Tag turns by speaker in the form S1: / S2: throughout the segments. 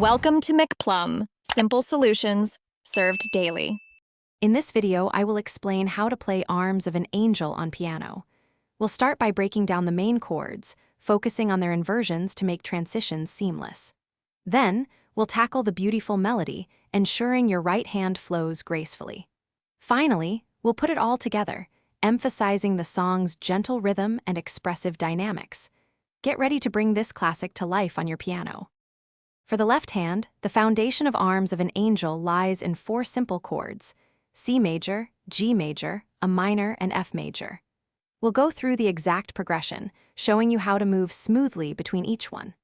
S1: Welcome to McPlum, simple solutions served daily.
S2: In this video, I will explain how to play Arms of an Angel on piano. We'll start by breaking down the main chords, focusing on their inversions to make transitions seamless. Then, we'll tackle the beautiful melody, ensuring your right hand flows gracefully. Finally, we'll put it all together, emphasizing the song's gentle rhythm and expressive dynamics. Get ready to bring this classic to life on your piano. For the left hand, the foundation of Arms of an Angel lies in 4 simple chords: C major, G major, a minor, and F major. We'll go through the exact progression, showing you how to move smoothly between each one.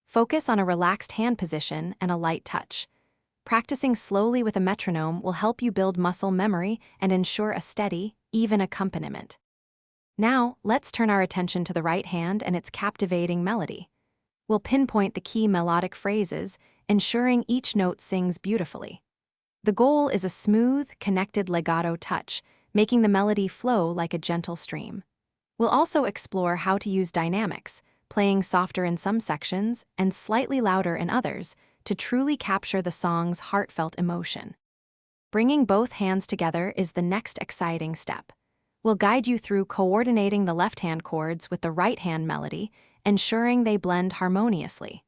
S2: Focus on a relaxed hand position and a light touch. Practicing slowly with a metronome will help you build muscle memory and ensure a steady, even accompaniment. Now, let's turn our attention to the right hand and its captivating melody. We'll pinpoint the key melodic phrases, ensuring each note sings beautifully. The goal is a smooth, connected legato touch, making the melody flow like a gentle stream. We'll also explore how to use dynamics, playing softer in some sections and slightly louder in others, to truly capture the song's heartfelt emotion. Bringing both hands together is the next exciting step. We'll guide you through coordinating the left-hand chords with the right-hand melody, ensuring they blend harmoniously.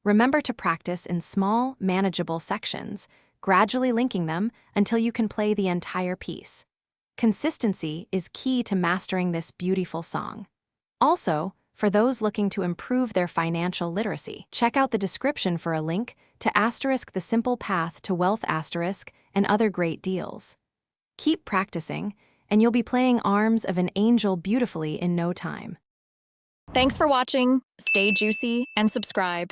S2: Remember to practice in small, manageable sections, gradually linking them until you can play the entire piece. Consistency is key to mastering this beautiful song. Also, for those looking to improve their financial literacy, check out the description for a link to the simple path to wealth and other great deals. Keep practicing, and you'll be playing Arms of an Angel beautifully in no time.
S1: Thanks for watching. Stay juicy and subscribe.